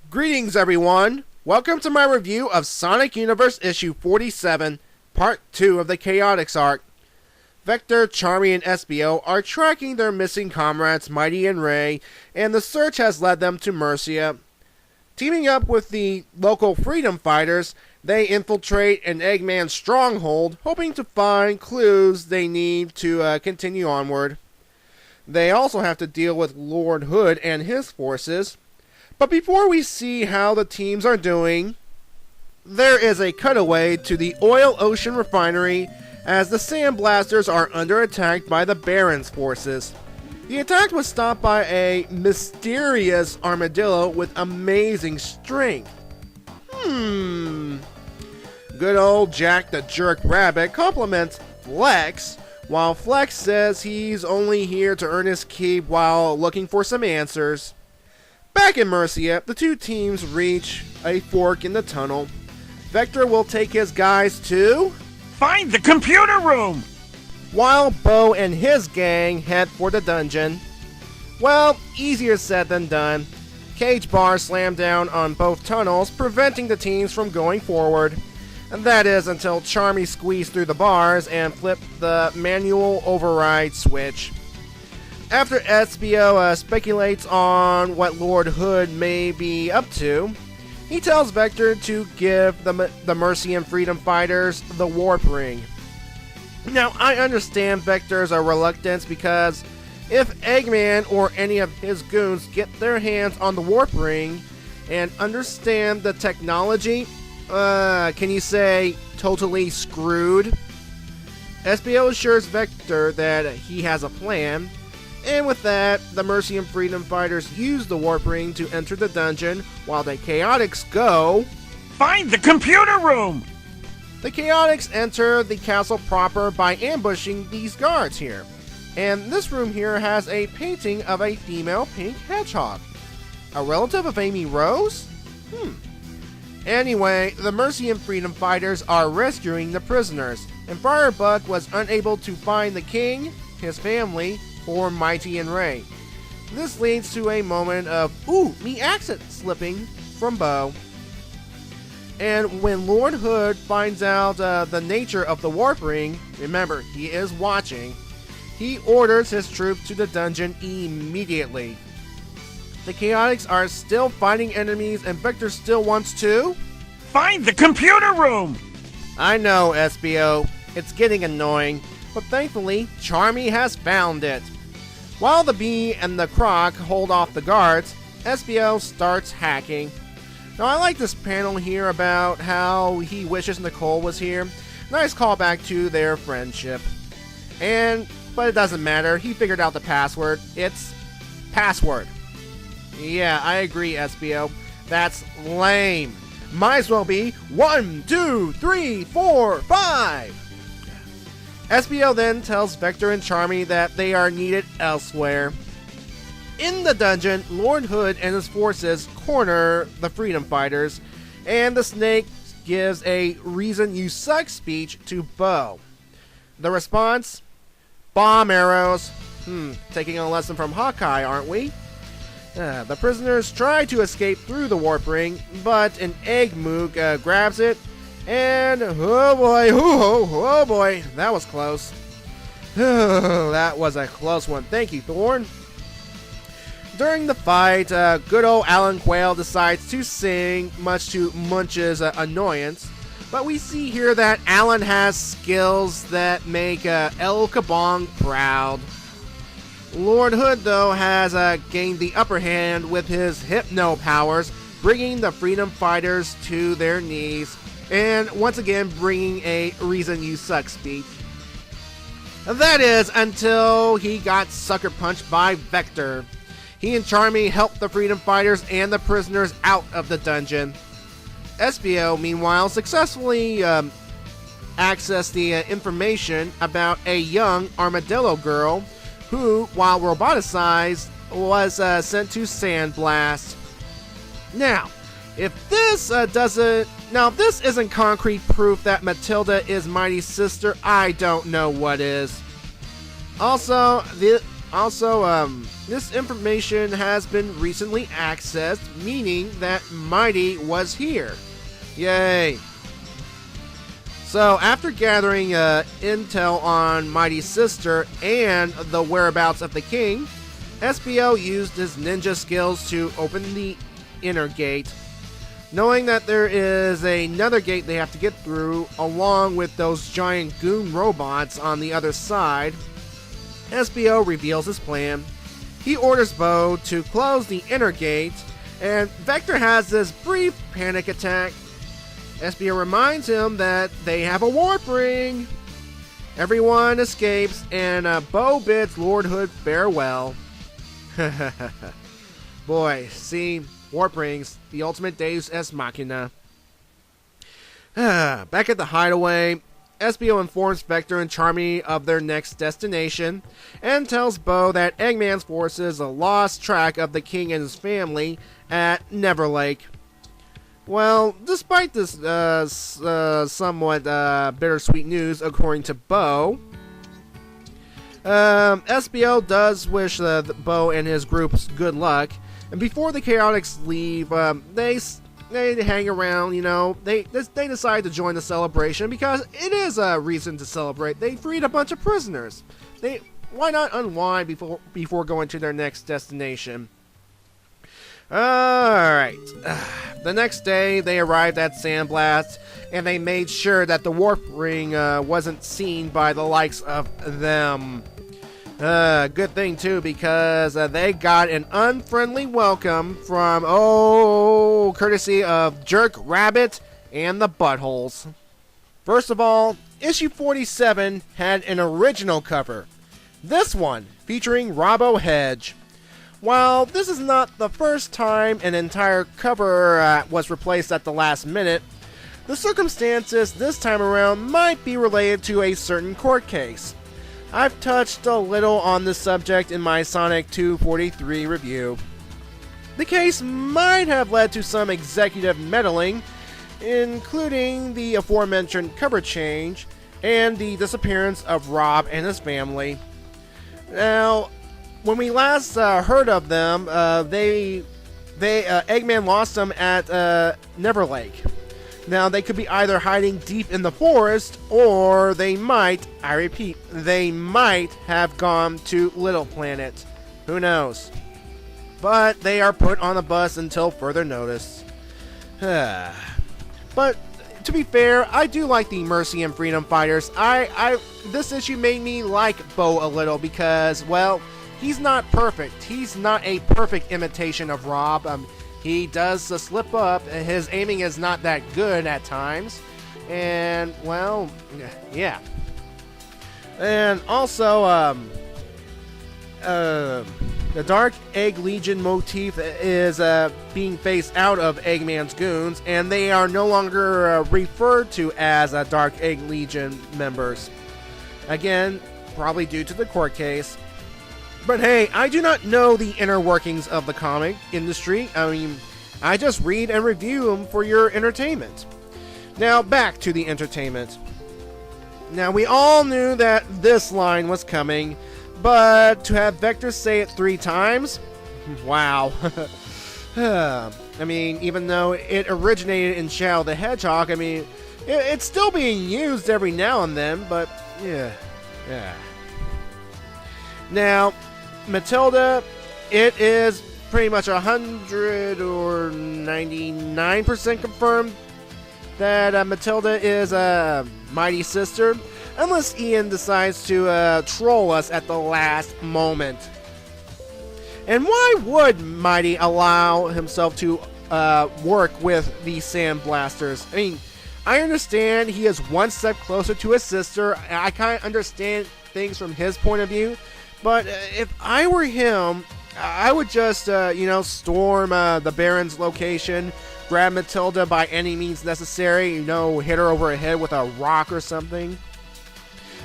Greetings, everyone! Welcome to my review of Sonic Universe issue 47, part 2 of the Chaotix arc. Vector, Charmy, and Espio are tracking their missing comrades Mighty and Ray, and the search has led them to Mercia. Teaming up with the local Freedom Fighters, they infiltrate an Eggman stronghold, hoping to find clues they need to continue onward. They also have to deal with Lord Hood and his forces. But before we see how the teams are doing, there is a cutaway to the Oil Ocean Refinery as the Sandblasters are under attack by the Baron's forces. The attack was stopped by a mysterious armadillo with amazing strength. Good old Jack the Jerk Rabbit compliments Flex, while Flex says he's only here to earn his keep while looking for some answers. Back in Mercia, the two teams reach a fork in the tunnel. Vector will take his guys to find the computer room, while Bo and his gang head for the dungeon. Well, easier said than done. Cage bars slam down on both tunnels, preventing the teams from going forward. And that is until Charmy squeezed through the bars and flipped the manual override switch. After Espio speculates on what Lord Hood may be up to, he tells Vector to give the Mercian Freedom Fighters the Warp Ring. Now, I understand Vector's reluctance because if Eggman or any of his goons get their hands on the Warp Ring and understand the technology, can you say totally screwed? Espio assures Vector that he has a plan. And with that, the Mercian Freedom Fighters use the Warp Ring to enter the dungeon, while the Chaotix go find the computer room! The Chaotix enter the castle proper by ambushing these guards here. And this room here has a painting of a female pink hedgehog. A relative of Amy Rose? Anyway, the Mercian Freedom Fighters are rescuing the prisoners, and Firebug was unable to find the king, his family, or Mighty and Ray. This leads to a moment of, me accent slipping from Bo. And when Lord Hood finds out the nature of the Warp Ring, remember, he is watching, he orders his troops to the dungeon immediately. The Chaotix are still fighting enemies and Vector still wants to find the computer room! I know, Espio, it's getting annoying, but thankfully, Charmy has found it. While the Bee and the Croc hold off the guards, Espio starts hacking. Now, I like this panel here about how he wishes Nicole was here. Nice callback to their friendship. But it doesn't matter, he figured out the password. It's password. Yeah, I agree, Espio. That's lame. Might as well be 1, 2, 3, 4, 5. Espio then tells Vector and Charmy that they are needed elsewhere. In the dungeon, Lord Hood and his forces corner the Freedom Fighters, and the Snake gives a "reason you suck" speech to Bo. The response? Bomb arrows. Taking a lesson from Hawkeye, aren't we? The prisoners try to escape through the Warp Ring, but an Egg Moog grabs it. And, oh boy, that was close. That was a close one. Thank you, Thorn. During the fight, good old Alan Quayle decides to sing, much to Munch's annoyance. But we see here that Alan has skills that make El Kabong proud. Lord Hood, though, has gained the upper hand with his hypno powers, bringing the Freedom Fighters to their knees. And once again, bringing a "reason you suck" speech. That is, until he got sucker punched by Vector. He and Charmy helped the Freedom Fighters and the prisoners out of the dungeon. Espio, meanwhile, successfully accessed the information about a young armadillo girl who, while roboticized, was sent to Sandblast. Now, if this isn't concrete proof that Matilda is Mighty's sister, I don't know what is. Also, Also, this information has been recently accessed, meaning that Mighty was here. Yay! So, after gathering intel on Mighty's sister and the whereabouts of the king, SBO used his ninja skills to open the inner gate. Knowing that there is another gate they have to get through, along with those giant goon robots on the other side, SBO reveals his plan. He orders Bo to close the inner gate, and Vector has this brief panic attack. SBO reminds him that they have a warp ring. Everyone escapes, and Bo bids Lord Hood farewell. Boy, see, warp rings, the ultimate deus ex machina. Back at the hideaway, SBO informs Vector and Charmy of their next destination, and tells Bo that Eggman's forces lost track of the king and his family at Neverlake. Well, despite this somewhat bittersweet news, according to Bo, SBO does wish Bo and his groups good luck. And before the Chaotix leave, they hang around, you know. They decide to join the celebration because it is a reason to celebrate. They freed a bunch of prisoners. Why not unwind before going to their next destination? Alright. The next day, they arrived at Sandblast, and they made sure that the warp ring wasn't seen by the likes of them. Good thing, too, because they got an unfriendly welcome from, courtesy of Jerk Rabbit and the Buttholes. First of all, issue 47 had an original cover. This one, featuring Robbo Hedge. While this is not the first time an entire cover was replaced at the last minute, the circumstances this time around might be related to a certain court case. I've touched a little on this subject in my Sonic 243 review. The case might have led to some executive meddling, including the aforementioned cover change and the disappearance of Rob and his family. Now, when we last heard of them, Eggman lost them at Neverlake. Now, they could be either hiding deep in the forest, or they might, I repeat, they might have gone to Little Planet. Who knows? But they are put on a bus until further notice. But to be fair, I do like the Mercian Freedom Fighters. This issue made me like Bo a little because, well, he's not perfect. He's not a perfect imitation of Rob. He does slip up. His aiming is not that good at times. And, well, yeah. And also, the Dark Egg Legion motif is being phased out of Eggman's goons, and they are no longer referred to as Dark Egg Legion members. Again, probably due to the court case. But hey, I do not know the inner workings of the comic industry. I mean, I just read and review them for your entertainment. Now, back to the entertainment. Now, we all knew that this line was coming, but to have Vector say it 3 times? Wow. I mean, even though it originated in Shadow the Hedgehog, I mean, it's still being used every now and then, but yeah. Now, Matilda, it is pretty much 100 or 99% confirmed that Matilda is Mighty's sister, unless Ian decides to troll us at the last moment. And why would Mighty allow himself to work with the Sandblasters? I mean, I understand he is one step closer to his sister. I kind of understand things from his point of view. But if I were him, I would just, storm the Baron's location, grab Matilda by any means necessary, hit her over the head with a rock or something.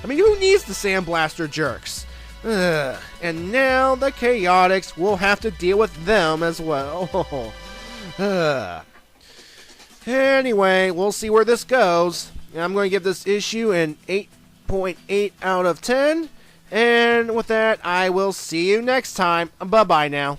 I mean, who needs the Sandblaster jerks? And now the Chaotix will have to deal with them as well. Anyway, we'll see where this goes. I'm going to give this issue an 8.8 out of 10. And with that, I will see you next time. Bye-bye now.